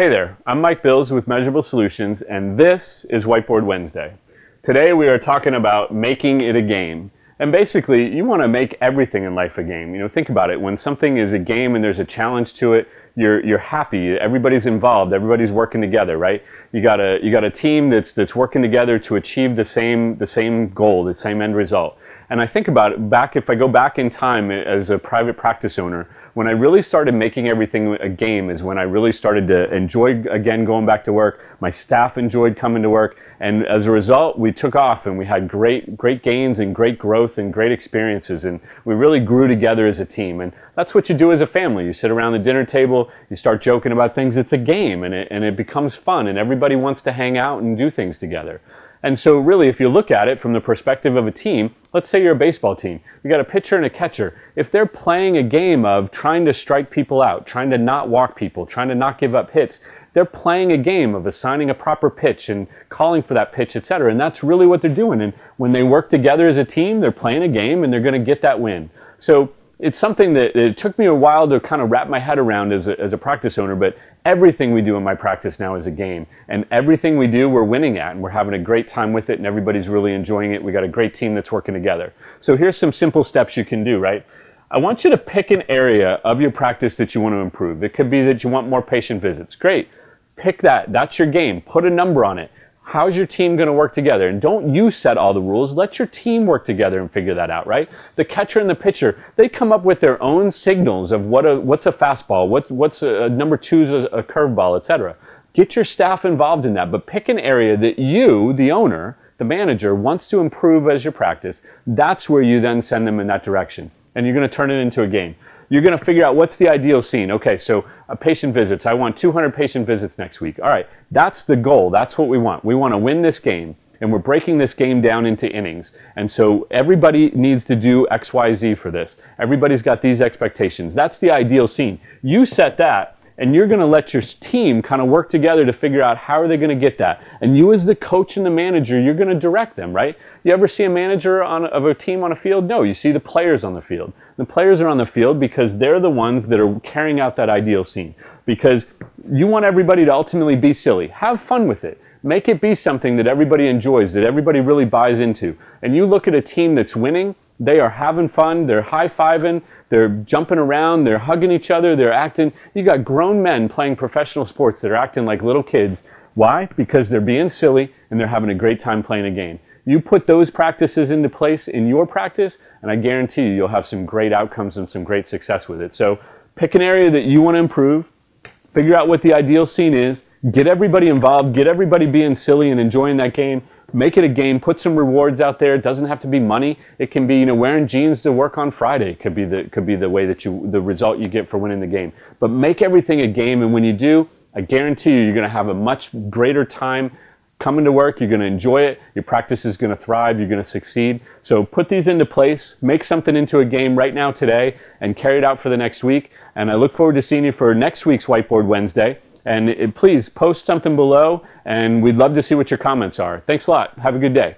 Hey there, I'm Mike Bills with Measurable Solutions, and this is Whiteboard Wednesday. Today we are talking about making it a game. And basically, you want to make everything in life a game. You know, think about it. When something is a game and there's a challenge to it, you're happy. Everybody's involved. Everybody's working together, right? You got a team that's working together to achieve the same goal, the same end result. And I think about it if I go back in time as a private practice owner, when I really started making everything a game is when I really started to enjoy, again, going back to work. My staff enjoyed coming to work. And as a result, we took off and we had great gains and great growth and great experiences. And we really grew together as a team. And that's what you do as a family. You sit around the dinner table, you start joking about things. It's a game and it becomes fun and everybody wants to hang out and do things together. And so really, if you look at it from the perspective of a team, let's say you're a baseball team. You got a pitcher and a catcher. If they're playing a game of trying to strike people out, trying to not walk people, trying to not give up hits, they're playing a game of assigning a proper pitch and calling for that pitch, etc. And that's really what they're doing. And when they work together as a team, they're playing a game and they're going to get that win. So it's something that it took me a while to kind of wrap my head around as a practice owner, but everything we do in my practice now is a game. And everything we do, we're winning at, and we're having a great time with it, and everybody's really enjoying it. We got a great team that's working together. So here's some simple steps you can do, right? I want you to pick an area of your practice that you want to improve. It could be that you want more patient visits. Great. Pick that. That's your game. Put a number on it. How's your team going to work together? And don't you set all the rules. Let your team work together and figure that out, right? The catcher and the pitcher, they come up with their own signals of what's a fastball, what's a number two's a curveball, etc. Get your staff involved in that, but pick an area that you, the owner, the manager, wants to improve as your practice. That's where you then send them in that direction. And you're going to turn it into a game. You're going to figure out what's the ideal scene. Okay, so patient visits. I want 200 patient visits next week. All right, that's the goal. That's what we want. We want to win this game, and we're breaking this game down into innings. And so everybody needs to do X, Y, Z for this. Everybody's got these expectations. That's the ideal scene. You set that, and you're going to let your team kind of work together to figure out how are they going to get that. And you as the coach and the manager, you're going to direct them, right? You ever see a manager of a team on a field? No, you see the players on the field. The players are on the field because they're the ones that are carrying out that ideal scene. Because you want everybody to ultimately be silly. Have fun with it. Make it be something that everybody enjoys, that everybody really buys into. And you look at a team that's winning, they are having fun, they're high-fiving, they're jumping around, they're hugging each other, they're acting. You got grown men playing professional sports that are acting like little kids. Why? Because they're being silly and they're having a great time playing a game. You put those practices into place in your practice, and I guarantee you'll have some great outcomes and some great success with it. So pick an area that you want to improve, figure out what the ideal scene is, get everybody involved, get everybody being silly and enjoying that game, make it a game, put some rewards out there. It doesn't have to be money. It can be, wearing jeans to work on Friday. It could be the way that the result you get for winning the game. But make everything a game, and when you do, I guarantee you're going to have a much greater time coming to work. You're going to enjoy it. Your practice is going to thrive. You're going to succeed. So put these into place. Make something into a game right now today and carry it out for the next week. And I look forward to seeing you for next week's Whiteboard Wednesday. And please post something below, and we'd love to see what your comments are. Thanks a lot. Have a good day.